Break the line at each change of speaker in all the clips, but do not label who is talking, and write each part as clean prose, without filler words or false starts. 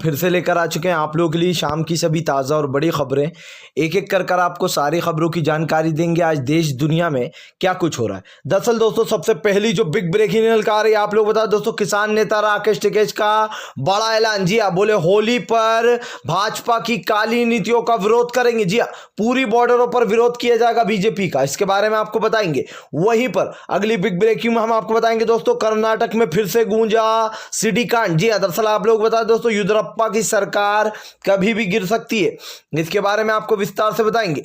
फिर से लेकर आ चुके हैं आप लोगों के लिए शाम की सभी ताज़ा और बड़ी खबरें। एक एक कर आपको सारी खबरों की जानकारी देंगे आज देश दुनिया में क्या कुछ हो रहा है। दरअसल दोस्तों सबसे पहली जो बिग ब्रेकिंग न्यूज़ आ रही है आप लोग बता दोस्तों, किसान नेता राकेश टिकैत का बड़ा ऐलान। जी हाँ, बोले होली पर भाजपा की काली नीतियों का विरोध करेंगे। जी हाँ, पूरी बॉर्डरों पर विरोध किया जाएगा बीजेपी का, इसके बारे में आपको बताएंगे। वहीं पर अगली बिग ब्रेकिंग में हम आपको बताएंगे दोस्तों, कर्नाटक में फिर से गूंजा सिडी कांड। जी हाँ, दरअसल आप लोग बता दोस्तों येदियुरप्पा की सरकार कभी भी गिर सकती है, इसके बारे में आपको विस्तार से बताएंगे।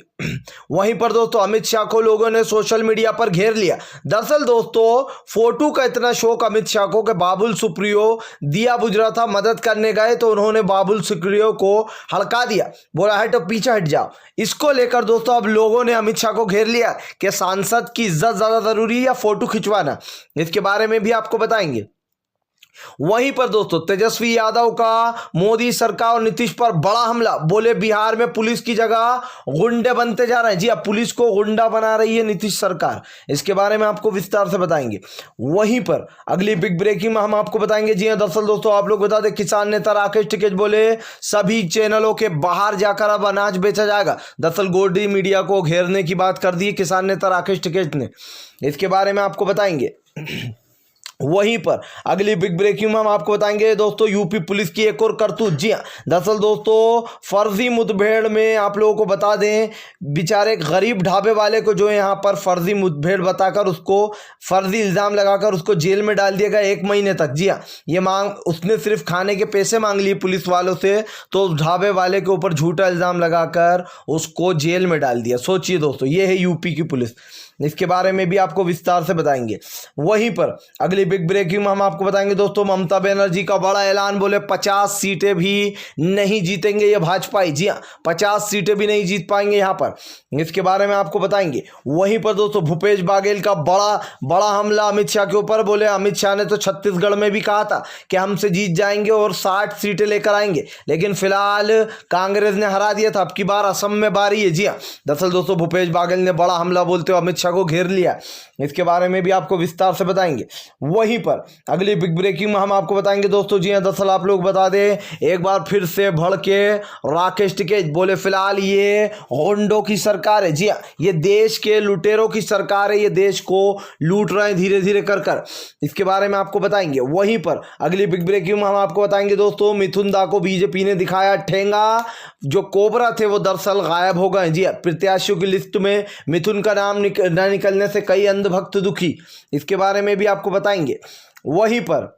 वहीं पर दोस्तों अमित शाह को लोगों ने सोशल मीडिया पर घेर लिया। दरअसल दोस्तों फोटो का इतना शौक अमित शाह को कि बाबुल सुप्रियो दिया बुझ रहा था, मदद करने गए तो उन्होंने बाबुल सुप्रियो को हड़का दिया, बोला हटो पीछे हट जाओ। इसको लेकर दोस्तों अब लोगों ने अमित शाह को घेर लिया कि सांसद की इज्जत ज्यादा जरूरी है या फोटो खिंचवाना, इसके बारे में भी आपको बताएंगे। वहीं पर दोस्तों तेजस्वी यादव का मोदी सरकार और नीतीश पर बड़ा हमला, बोले बिहार में पुलिस की जगह गुंडे बनते जा रहे हैं। जी अब पुलिस को गुंडा बना रही है नीतीश सरकार, इसके बारे में आपको विस्तार से बताएंगे। वहीं पर अगली बिग ब्रेकिंग में हम आपको बताएंगे। जी हां, दरअसल दोस्तों आप लोग बता दें, किसान नेता राकेश टिकैत बोले सभी चैनलों के बाहर जाकर अब अनाज बेचा जाएगा। दरअसल गोल्डी मीडिया को घेरने की बात कर दी किसान नेता राकेश टिकैत ने, इसके बारे में आपको बताएंगे। वहीं पर अगली बिग ब्रेकिंग में हम आपको बताएंगे दोस्तों, यूपी पुलिस की एक और करतूत। जी हाँ, दरअसल दोस्तों फर्जी मुठभेड़ में आप लोगों को बता दें, बेचारे गरीब ढाबे वाले को जो यहाँ पर फर्जी मुठभेड़ बताकर उसको फर्जी इल्जाम लगाकर उसको जेल में डाल दिया गया 1 महीने तक। जी हाँ, ये मांग उसने सिर्फ खाने के पैसे मांग लिए पुलिस वालों से, तो ढाबे वाले के ऊपर झूठा इल्जाम लगाकर उसको जेल में डाल दिया। सोचिए दोस्तों, ये है यूपी की पुलिस, इसके बारे में भी आपको विस्तार से बताएंगे। वहीं पर अगली बिग ब्रेकिंग में हम आपको बताएंगे दोस्तों, ममता बनर्जी का बड़ा ऐलान, बोले 50 सीटें भी नहीं जीतेंगे ये भाजपाई। जी हाँ, 50 सीटें भी नहीं जीत पाएंगे यहाँ पर, इसके बारे में आपको बताएंगे। वहीं पर दोस्तों भूपेश बघेल का बड़ा हमला अमित शाह के ऊपर, बोले अमित शाह ने तो छत्तीसगढ़ में भी कहा था कि हमसे जीत जाएंगे और 60 सीटें लेकर आएंगे, लेकिन फिलहाल कांग्रेस ने हरा दिया था, अब की बार असम में बारी है। जी हाँ, दरअसल दोस्तों भूपेश बघेल ने बड़ा हमला बोलते हुए अमित को घेर लिया, इसके बारे में भी आपको विस्तार से बताएंगे। वहीं पर अगली बिग ब्रेकिंग में हम आपको बताएंगे दोस्तों। जी हां, दरअसल आप लोग बता दें, एक बार फिर से भड़के राकेश टिकैत, बोले फिलहाल ये गुंडों की सरकार है। जी हां, ये देश के लुटेरों की सरकार है, ये देश को लूट रहे हैं धीरे धीरे कर, इसके बारे में आपको बताएंगे। वहीं पर अगली बिग ब्रेकिंग में हम आपको बताएंगे दोस्तों, मिथुन दा को बीजेपी ने दिखाया ठेंगा, जो कोबरा थे वो दरअसल गायब हो गए। जी हां, प्रत्याशियों की लिस्ट में मिथुन का नाम न निकलने से कई अंधभक्त दुखी, इसके बारे में भी आपको बताएंगे। वहीं पर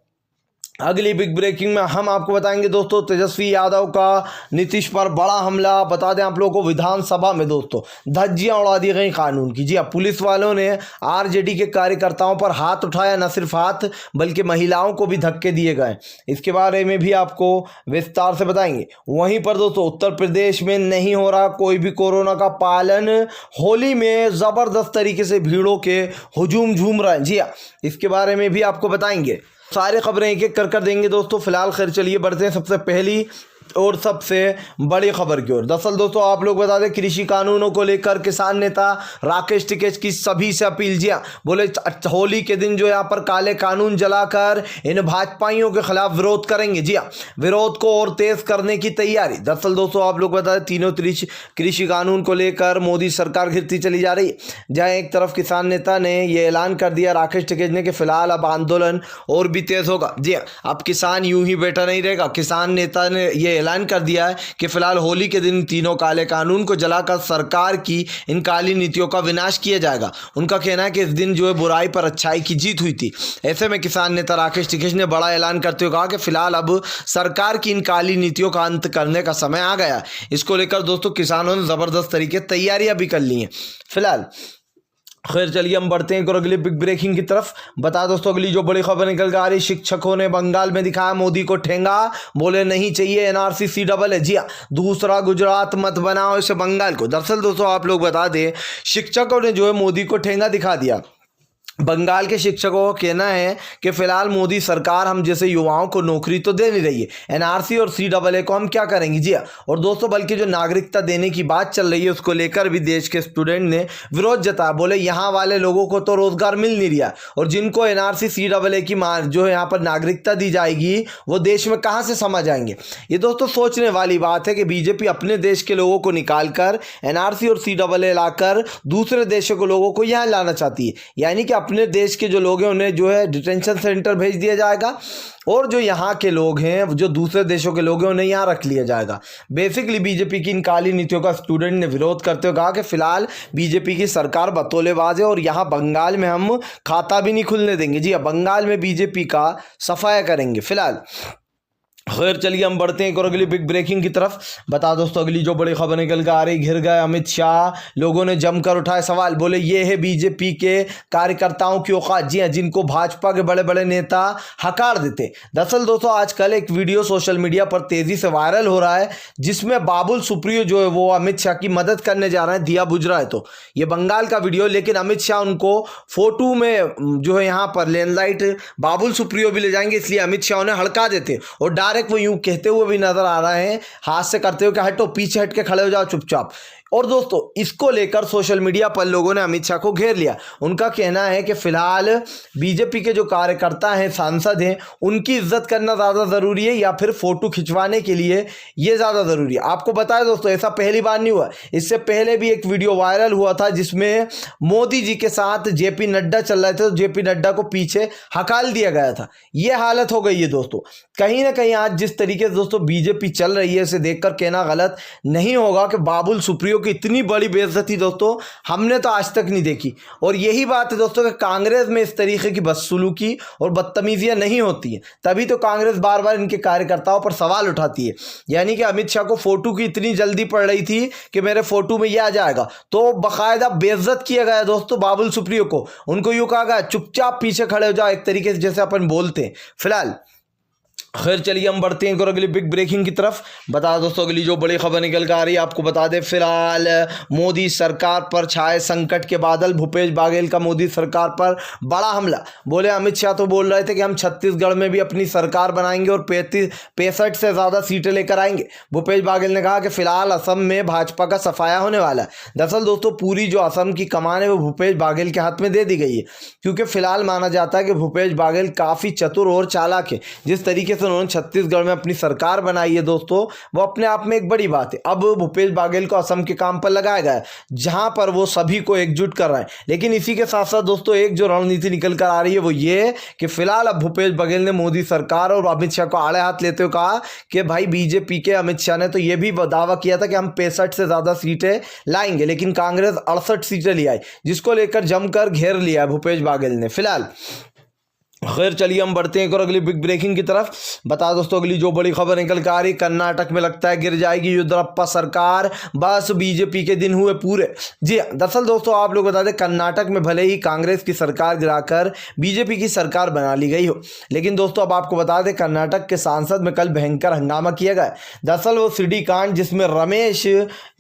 अगली बिग ब्रेकिंग में हम आपको बताएंगे दोस्तों, तेजस्वी यादव का नीतीश पर बड़ा हमला। बता दें आप लोगों को, विधानसभा में दोस्तों धज्जियां उड़ा दी गई कानून की। जी हाँ, पुलिस वालों ने आरजेडी के कार्यकर्ताओं पर हाथ उठाया, न सिर्फ हाथ बल्कि महिलाओं को भी धक्के दिए गए, इसके बारे में भी आपको विस्तार से बताएंगे। वहीं पर दोस्तों उत्तर प्रदेश में नहीं हो रहा कोई भी कोरोना का पालन, होली में जबरदस्त तरीके से भीड़ों के हुजूम झूम रहे हैं। जी हाँ, इसके बारे में भी आपको बताएंगे। सारी खबरें एक एक कर देंगे दोस्तों। फिलहाल खैर चलिए बढ़ते हैं सबसे पहली और सबसे बड़ी खबर की ओर। दरअसल दोस्तों आप लोग बता दें, कृषि कानूनों को लेकर किसान नेता राकेश टिकैत की सभी से अपील। जी हाँ, बोले होली के दिन जो यहाँ पर काले कानून जलाकर इन भाजपाइयों के खिलाफ विरोध करेंगे। जी हाँ, विरोध को और तेज करने की तैयारी। दरअसल दोस्तों आप लोग बता दें, तीनों कृषि कानून को लेकर मोदी सरकार घिरती चली जा रही है। जहाँ एक तरफ किसान नेता ने यह ऐलान कर दिया राकेश टिकैत ने कि फिलहाल अब आंदोलन और भी तेज होगा। जी हाँ, अब किसान यूं ही बैठा नहीं रहेगा। किसान नेता ने यह ऐलान कर दिया है कि फिलहाल होली के दिन तीनों काले कानून को जलाकर सरकार की इन काली नीतियों का विनाश किया जाएगा। उनका कहना है कि इस दिन जो है बुराई पर अच्छाई की जीत हुई थी। ऐसे में किसान नेता राकेश टिकैत ने बड़ा ऐलान करते हुए कहा कि फिलहाल अब सरकार की इन काली नीतियों का अंत करने का समय आ गया। इसको लेकर दोस्तों किसानों ने जबरदस्त तरीके तैयारियां भी कर ली हैं। फिलहाल खैर चलिए हम बढ़ते हैं अगली बिग ब्रेकिंग की तरफ। बता दोस्तों अगली जो बड़ी खबर निकल कर आ रही, शिक्षकों ने बंगाल में दिखाया मोदी को ठेंगा, बोले नहीं चाहिए एनआरसी CAA है। जी हाँ, दूसरा गुजरात मत बनाओ इसे बंगाल को। दरअसल दोस्तों आप लोग बता दें, शिक्षकों ने जो है मोदी को ठेंगा दिखा दिया। बंगाल के शिक्षकों का कहना है कि फिलहाल मोदी सरकार हम जैसे युवाओं को नौकरी तो दे नहीं रही है, एनआरसी और सीएए को हम क्या करेंगे। जी हाँ, और दोस्तों बल्कि जो नागरिकता देने की बात चल रही है उसको लेकर भी देश के स्टूडेंट ने विरोध जताया। बोले यहाँ वाले लोगों को तो रोजगार मिल नहीं रहा और जिनको एनआरसी सीएए की जो है यहाँ पर नागरिकता दी जाएगी वो देश में कहाँ से समा जाएंगे। ये दोस्तों सोचने वाली बात है कि बीजेपी अपने देश के लोगों को निकालकर एनआरसी और सीएए लाकर दूसरे देशों के लोगों को यहाँ लाना चाहती है, यानी कि अपने देश के जो लोग हैं उन्हें जो है डिटेंशन सेंटर भेज दिया जाएगा और जो यहाँ के लोग हैं जो दूसरे देशों के लोग हैं उन्हें यहाँ रख लिया जाएगा। बेसिकली बीजेपी की इन काली नीतियों का स्टूडेंट ने विरोध करते हुए कहा कि फिलहाल बीजेपी की सरकार बतौलेबाज है और यहाँ बंगाल में हम खाता भी नहीं खुलने देंगे। जी हाँ, बंगाल में बीजेपी का सफाया करेंगे फिलहाल। खैर चलिए हम बढ़ते हैं एक और अगली बिग ब्रेकिंग की तरफ। बता दोस्तों अगली जो बड़ी खबर निकल कर आ रही, घिर गए अमित शाह, लोगों ने जमकर उठाए सवाल। बोले ये है बीजेपी के कार्यकर्ताओं की औकात। जी हाँ, जिनको भाजपा के बड़े बड़े नेता हकार देते। दरअसल दोस्तों आजकल एक वीडियो सोशल मीडिया पर तेजी से वायरल हो रहा है जिसमें बाबुल सुप्रियो जो है वो अमित शाह की मदद करने जा रहे हैं, दिया बुझ रहा है। तो ये बंगाल का वीडियो, लेकिन अमित शाह उनको फोटो में जो है यहाँ पर लैंडलाइट बाबुल सुप्रियो भी ले जाएंगे, इसलिए अमित शाह उन्हें हड़का देते और डायरेक्ट वो यूं कहते हुए भी नजर आ रहे हैं, हाथ से करते हुए कि हटो, पीछे हट के खड़े हो जाओ चुपचाप। और दोस्तों इसको लेकर सोशल मीडिया पर लोगों ने अमित शाह को घेर लिया। उनका कहना है कि फिलहाल बीजेपी के जो कार्यकर्ता हैं, सांसद हैं, उनकी इज्जत करना ज़्यादा ज़रूरी है या फिर फोटो खिंचवाने के लिए ये ज़्यादा ज़रूरी है। आपको बताया दोस्तों ऐसा पहली बार नहीं हुआ, इससे पहले भी एक वीडियो वायरल हुआ था जिसमें मोदी जी के साथ जेपी नड्डा चल रहे थे तो जेपी नड्डा को पीछे हकाल दिया गया था। ये हालत हो गई है दोस्तों। कहीं ना कहीं आज जिस तरीके से दोस्तों बीजेपी चल रही है इसे देखकर कहना गलत नहीं होगा कि बाबुल सुप्रियो की इतनी बड़ी बेइज्जती दोस्तों हमने तो आज तक नहीं देखी। और यही बात है दोस्तों कि कांग्रेस में इस तरीके की बदसलूकी और बदतमीजियां नहीं होती है, तभी तो कांग्रेस बार बार इनके कार्यकर्ताओं पर सवाल उठाती है। यानी कि अमित शाह को फोटो की इतनी जल्दी पड़ रही थी कि मेरे फोटो में ये आ जाएगा, तो बाकायदा बेइज्जत किया गया दोस्तों बाबुल सुप्रियो को। उनको यूं कहा गया चुपचाप पीछे खड़े हो जाओ, एक तरीके से जैसे अपन बोलते हैं फिलहाल। खैर चलिए हम बढ़ते हैं और अगली बिग ब्रेकिंग की तरफ। बता दोस्तों अगली जो बड़ी खबर निकल कर आ रही है आपको बता दें, फिलहाल मोदी सरकार पर छाए संकट के बादल। भूपेश बाघेल का मोदी सरकार पर बड़ा हमला। बोले अमित शाह तो बोल रहे थे कि हम छत्तीसगढ़ में भी अपनी सरकार बनाएंगे और 65 से ज़्यादा सीटें लेकर आएंगे। भूपेश बाघेल ने कहा कि फिलहाल असम में भाजपा का सफाया होने वाला है। दरअसल दोस्तों पूरी जो असम की कमान है वो भूपेश बाघेल के हाथ में दे दी गई है, क्योंकि फिलहाल माना जाता है कि भूपेश बाघेल काफ़ी चतुर और चालाक है। जिस तरीके से उन्होंने छत्तीसगढ़ में अपनी सरकार बनाई है दोस्तों वो अपने आप में एक बड़ी बात है। अब भूपेश बाघेल को असम के काम पर लगाया गया है जहां पर वो सभी को एकजुट कर रहे हैं। लेकिन इसी के साथ साथ दोस्तों एक जो रणनीति निकल कर आ रही है वो ये कि फिलहाल अब भूपेश बाघेल ने मोदी सरकार और अमित शाह को आड़े हाथ लेते हुए कहा कि भाई बीजेपी के अमित शाह ने तो ये भी दावा किया था कि हम 65 से ज्यादा सीटें लाएंगे, लेकिन कांग्रेस 68 सीटें ले आई, जिसको लेकर जमकर घेर लिया है भूपेश बाघेल ने फिलहाल। खैर चलिए हम बढ़ते हैं और अगली बिग ब्रेकिंग की तरफ। बता दोस्तों अगली जो बड़ी खबर निकल कर आ रही, कर्नाटक में लगता है गिर जाएगी येदियुरप्पा सरकार, बस बीजेपी के दिन हुए पूरे। जी दरअसल दोस्तों आप लोग बता दें कर्नाटक में भले ही कांग्रेस की सरकार गिराकर बीजेपी की सरकार बना ली गई हो, लेकिन दोस्तों अब आपको बता दें कर्नाटक के सांसद में कल भयंकर हंगामा किया गया। दरअसल वो सीडी कांड जिसमें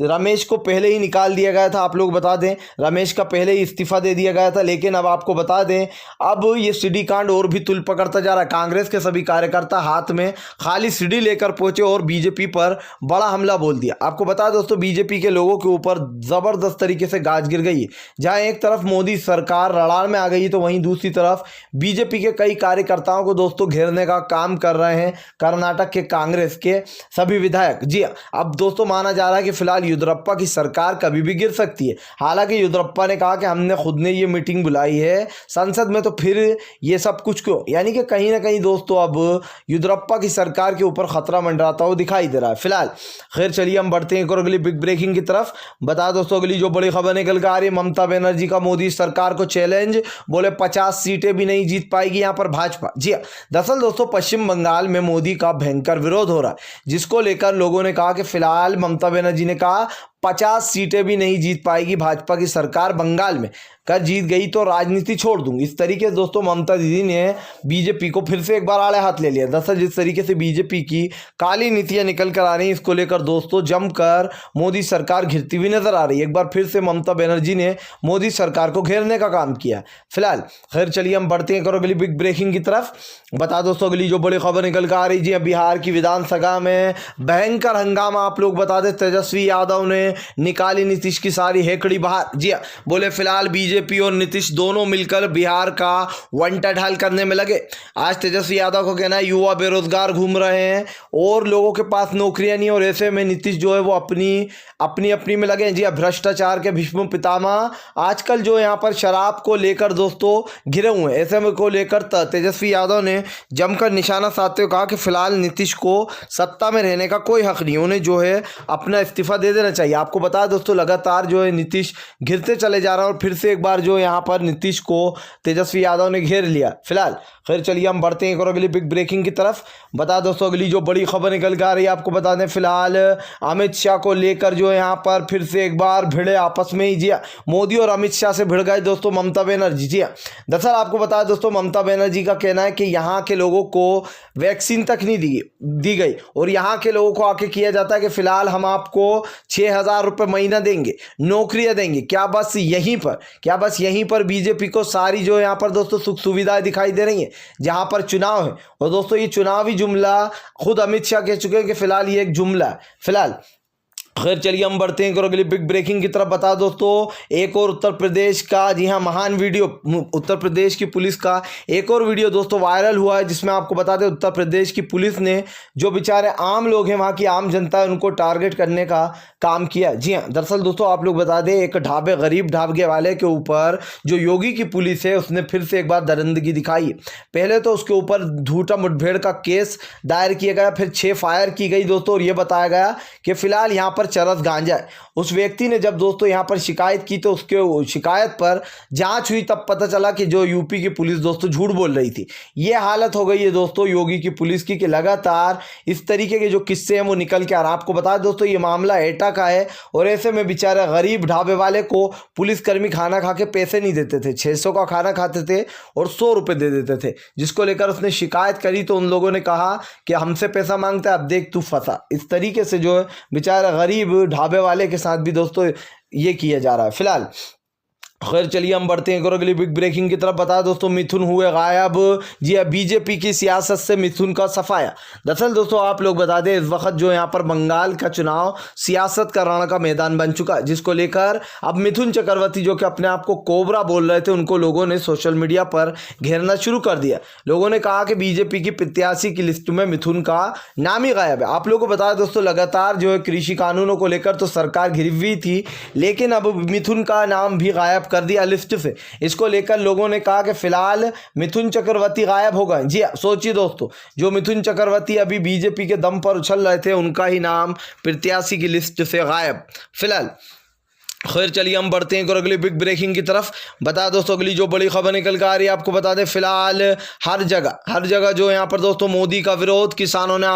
रमेश को पहले ही निकाल दिया गया था। आप लोग बता दें रमेश का पहले ही इस्तीफा दे दिया गया था, लेकिन अब आपको बता दें अब ये सीडी कांड और भी तुल पकड़ता जा रहा है। कांग्रेस के सभी कार्यकर्ता हाथ में खाली सीडी लेकर पहुंचे और बीजेपी पर बड़ा हमला बोल दिया। आपको बता दोस्तों बीजेपी के लोगों के ऊपर जबरदस्त तरीके से गाज गिर गई है। जहां एक तरफ मोदी सरकार रड़ार में आ गई तो वहीं दूसरी तरफ बीजेपी के कई कार्यकर्ताओं को दोस्तों घेरने का काम कर रहे हैं कर्नाटक के कांग्रेस के सभी विधायक। जी अब दोस्तों माना जा रहा है कि फिलहाल येदियुरप्पा की सरकार कभी भी गिर सकती है। हालांकि येदियुरप्पा ने कहा कि हमने खुद ने ये मीटिंग बुलाई है संसद में, तो फिर ये सब कुछ क्यों, यानी कि कहीं ना कहीं दोस्तों अब येदियुरप्पा की सरकार के ऊपर खतरा मंडराता हुआ दिखाई दे रहा है फिलहाल। खैर चलिए हम बढ़ते हैं और अगली बिग ब्रेकिंग की तरफ। बता दोस्तों अगली जो बड़ी खबर निकल कर आ रही है, ममता बनर्जी का मोदी सरकार को चैलेंज। बोले 50 सीटें भी नहीं जीत पाएगी यहाँ पर भाजपा। जी दरअसल दोस्तों पश्चिम बंगाल में मोदी का भयंकर विरोध हो रहा है, जिसको लेकर लोगों ने कहा कि फिलहाल ममता बनर्जी ने कहा 50 सीटें भी नहीं जीत पाएगी भाजपा की सरकार बंगाल में, कर जीत गई तो राजनीति छोड़ दूंगी। इस तरीके से दोस्तों ममता दीदी ने बीजेपी को फिर से एक बार आड़े हाथ ले लिया। दरअसल जिस तरीके से बीजेपी की काली नीतियां निकल कर आ रही हैं, इसको लेकर दोस्तों जमकर मोदी सरकार घिरती हुई नजर आ रही है। एक बार फिर से ममता बनर्जी ने मोदी सरकार को घेरने का काम किया। फिलहाल खैर चलिए हम बढ़ते हैं करो अगली बिग ब्रेकिंग की तरफ। बता दोस्तों अगली जो बड़ी खबर निकल कर आ रही जी, बिहार की विधानसभा में भयंकर हंगामा। आप लोग बता दें तेजस्वी यादव ने निकाली नीतीश की सारी हेकड़ी बाहर। जी हाँ, बोले फिलहाल बीजेपी और नीतीश दोनों मिलकर बिहार का वंटड हल करने में लगे। आज तेजस्वी यादव को कहना है युवा बेरोजगार घूम रहे हैं और लोगों के पास नौकरियां नहीं, और ऐसे में नीतीश जो है वो अपनी में लगे। जी हाँ, भ्रष्टाचार के भीष्म पितामह आजकल जो यहाँ पर शराब को लेकर दोस्तों घिरे हुए हैं। ऐसे में को लेकर तेजस्वी यादव ने जमकर निशाना साधते हुए कहा कि फिलहाल नीतीश को सत्ता में रहने का कोई हक नहीं, उन्हें जो है अपना इस्तीफा दे देना चाहिए। आपको बता दोस्तों लगातार जो है नीतीश घिरते चले जा रहे हैं और फिर से एक बार जो यहाँ पर नीतीश को तेजस्वी यादव ने घेर लिया। फिलहाल खैर चलिए हम बढ़ते हैं और अगली बिग ब्रेकिंग की तरफ। बता दोस्तों अगली जो बड़ी खबर निकल कर आ रही है, आपको बता दें फिलहाल अमित शाह को लेकर जो यहाँ पर फिर से एक बार भिड़े आपस में ही। जी मोदी और अमित शाह से भिड़ गए दोस्तों ममता बनर्जी। जी दरअसल आपको बता दोस्तों ममता बनर्जी का कहना है कि यहाँ के लोगों को वैक्सीन तक नहीं दी गई और यहाँ के लोगों को आके किया जाता है कि फिलहाल हम आपको 6,000 रुपये महीना देंगे, नौकरियां देंगे। क्या बस यहीं पर बीजेपी को सारी जो यहाँ पर दोस्तों सुख सुविधाएं दिखाई दे रही हैं जहां पर चुनाव है। और दोस्तों ये चुनावी जुमला खुद अमित शाह कह चुके हैं कि फिलहाल ये एक जुमला है। फिलहाल खैर चलिए हम बढ़ते हैं अगली बिग ब्रेकिंग की तरफ। बता दोस्तों एक और उत्तर प्रदेश का, जी हाँ, महान वीडियो, उत्तर प्रदेश की पुलिस का एक और वीडियो दोस्तों वायरल हुआ है, जिसमें आपको बता दें उत्तर प्रदेश की पुलिस ने जो बेचारे आम लोग हैं, वहाँ की आम जनता है, उनको टारगेट करने का काम किया। जी हाँ, दरअसल दोस्तों आप लोग बता दें एक गरीब ढाबे वाले के ऊपर जो योगी की पुलिस है उसने फिर से एक बार दरिंदगी दिखाई। पहले तो उसके ऊपर झूठा मुठभेड़ का केस दायर किया गया, फिर 6 फायर की गई दोस्तों, और ये बताया गया कि फिलहाल यहाँ पर चरस गांजा है। उस व्यक्ति ने जब दोस्तों यहाँ पर शिकायत की तो उसके शिकायत पर जांच हुई, तब पता चला कि जो यूपी की पुलिस दोस्तों झूठ बोल रही थी। ये हालत हो गई है दोस्तों योगी की पुलिस की कि लगातार इस तरीके के जो किस्से हैं वो निकल के आ रहे हैं। आपको बता दोस्तों ये मामला एटा का है और ऐसे में बेचारा गरीब ढाबे वाले को पुलिसकर्मी खाना खा के पैसे नहीं देते थे, 600 का खाना खाते थे और 100 रुपये दे देते थे, जिसको लेकर उसने शिकायत करी तो उन लोगों ने कहा कि हमसे पैसा मांगता है, अब देख तू फंसा। इस तरीके से जो है बेचारा गरीब ढाबे वाले के साथ भी दोस्तों ये किया जा रहा है। फिलहाल खैर चलिए हम बढ़ते हैं अगली बिग ब्रेकिंग की तरफ। बता दोस्तों मिथुन हुए गायब। जी हाँ, बीजेपी की सियासत से मिथुन का सफाया। दरअसल दोस्तों आप लोग बता दें इस वक्त जो यहाँ पर बंगाल का चुनाव सियासत का रण का मैदान बन चुका है, जिसको लेकर अब मिथुन चक्रवर्ती जो कि अपने आप को कोबरा बोल रहे थे, उनको लोगों ने सोशल मीडिया पर घेरना शुरू कर दिया। लोगों ने कहा कि बीजेपी की प्रत्याशी की लिस्ट में मिथुन का नाम ही गायब है। आप लोगों को बता दोस्तों लगातार जो है कृषि कानूनों को लेकर तो सरकार घिरी हुई थी, लेकिन अब मिथुन का नाम भी गायब कर दिया लिस्ट से। इसको लेकर लोगों ने कहा कि फिलहाल मिथुन चक्रवर्ती गायब हो गए। जी सोचिए दोस्तों, जो मिथुन चक्रवर्ती अभी बीजेपी के दम पर उछल रहे थे, उनका ही नाम प्रत्याशी की लिस्ट से गायब। फिलहाल खैर चलिए हम बढ़ते हैं और अगली बिग ब्रेकिंग की तरफ। बता दोस्तों अगली जो बड़ी खबर निकल कर आ रही है, आपको बता दें फिलहाल हर जगह जो यहाँ पर दोस्तों मोदी का विरोध, किसानों ने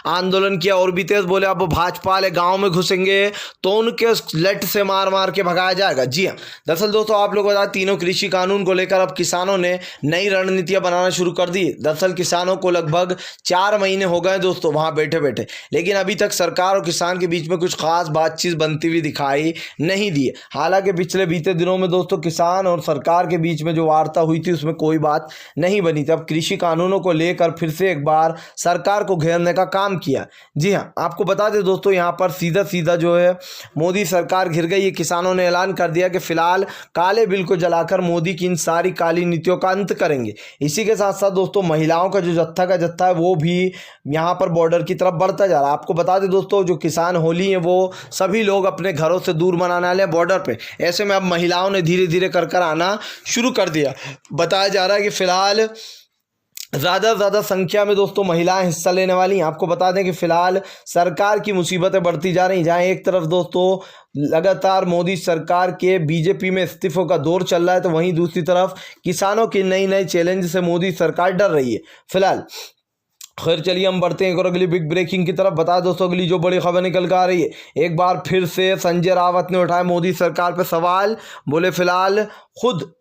आंदोलन किया और भी तेज बोले अब भाजपा वाले गांव में घुसेंगे तो उनके लट से मार के भगाया जाएगा। जी हाँ, दरअसल दोस्तों आप लोग बता तीनों कृषि कानून को लेकर अब किसानों ने नई रणनीतियां बनाना शुरू कर दी। दरअसल किसानों को लगभग 4 महीने हो गए दोस्तों वहां बैठे, लेकिन अभी तक सरकार और किसान के बीच में कुछ खास बातचीत बनती हुई दिखाई नहीं दी। हालांकि पिछले बीते दिनों में दोस्तों किसान और सरकार के बीच में जो वार्ता हुई थी उसमें कोई बात नहीं बनी थी। अब कृषि कानूनों को लेकर फिर से एक बार सरकार को घेरने का काम किया। जी हां, आपको बता दें दोस्तों यहाँ पर सीधा जो है मोदी सरकार घिर गई है। किसानों ने ऐलान कर दिया कि फिलहाल काले बिल को जलाकर मोदी की इन सारी काली नीतियों का अंत करेंगे। इसी के साथ साथ दोस्तों महिलाओं का जो जत्था है वो भी यहाँ पर बॉर्डर की तरफ बढ़ता जा रहा है। आपको बता दें दोस्तों जो किसान होली है वो सभी लोग अपने घरों से दूर मनाने वाले बॉर्डर पे, ऐसे में अब महिलाओं ने धीरे कर आना शुरू कर दिया। बताया जा रहा है कि फिलहाल ज़्यादा संख्या में दोस्तों महिलाएं हिस्सा लेने वाली हैं। आपको बता दें कि फिलहाल सरकार की मुसीबतें बढ़ती जा रही, जहां एक तरफ दोस्तों लगातार मोदी सरकार के बीजेपी में इस्तीफों का दौर चल रहा है, तो वहीं दूसरी तरफ किसानों के नए चैलेंज से मोदी सरकार डर रही है। फिलहाल खैर चलिए हम बढ़ते हैं और अगली बिग ब्रेकिंग की तरफ। बता दोस्तों अगली जो बड़ी खबर निकल कर आ रही है, एक बार फिर से संजय रावत ने उठाया मोदी सरकार पे सवाल। बोले फिलहाल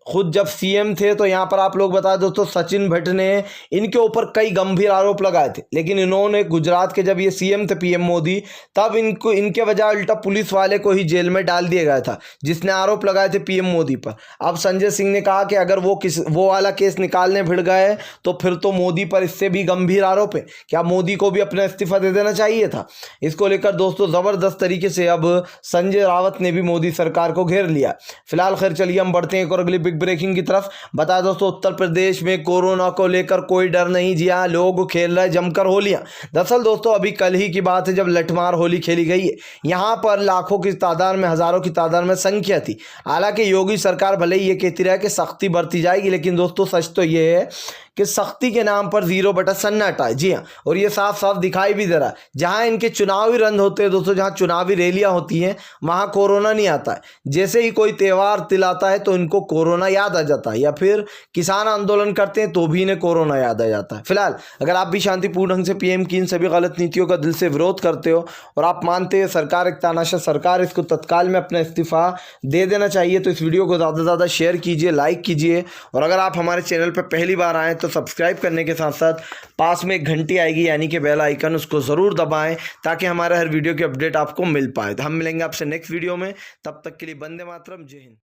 खुद जब सीएम थे तो यहाँ पर आप लोग बता दोस्तों सचिन भट्ट ने इनके ऊपर कई गंभीर आरोप लगाए थे, लेकिन इन्होंने गुजरात के जब ये सीएम थे पीएम मोदी, तब इनको इनके वजह उल्टा पुलिस वाले को ही जेल में डाल दिया गया था जिसने आरोप लगाए थे पीएम मोदी पर। अब संजय सिंह ने कहा कि अगर वो वाला केस निकालने भिड़ गए तो फिर तो मोदी पर इससे भी गंभीर आरोप है, क्या मोदी को भी अपना इस्तीफा दे देना चाहिए था। इसको लेकर दोस्तों जबरदस्त तरीके से अब संजय रावत ने भी मोदी सरकार को घेर लिया। फिलहाल खैर चलिए हम बढ़ते हैं और अगली बिग ब्रेकिंग की तरफ। बता दोस्तों उत्तर प्रदेश में कोरोना को लेकर कोई डर नहीं, जी हाँ लोग खेल रहे जमकर होलियां। दरअसल दोस्तों अभी कल ही की बात है जब लठमार होली खेली गई है। यहाँ पर लाखों की तादाद में, हजारों की तादाद में संख्या थी। हालांकि योगी सरकार भले ही ये कहती रहे कि सख्ती बरती जाएगी, लेकिन दोस्तों सच तो ये है कि सख्ती के नाम पर 0 सन्नाटा है। जी हाँ, और ये साफ साफ दिखाई भी दे रहा है। जहां इनके चुनावी रन होते हैं दोस्तों, जहां चुनावी रैलियां होती हैं, वहां कोरोना नहीं आता है। जैसे ही कोई त्यौहार तिलाता है तो इनको कोरोना याद आ जाता है, या फिर किसान आंदोलन करते हैं तो भी इन्हें कोरोना याद आ जाता है। फिलहाल अगर आप भी शांतिपूर्ण ढंग से पीएम की इन सभी गलत नीतियों का दिल से विरोध करते हो और आप मानते हैं सरकार एक तानाशाह सरकार, इसको तत्काल में अपना इस्तीफा दे देना चाहिए, तो इस वीडियो को ज़्यादा से ज़्यादा शेयर कीजिए, लाइक कीजिए। और अगर आप हमारे चैनल पर पहली बार आएँ तो सब्सक्राइब करने के साथ साथ पास में एक घंटी आएगी यानी कि बेल आइकन, उसको ज़रूर दबाएं ताकि हमारे हर वीडियो की अपडेट आपको मिल पाए। तो हम मिलेंगे आपसे नेक्स्ट वीडियो में, तब तक के लिए वंदे मातरम, जय हिंद।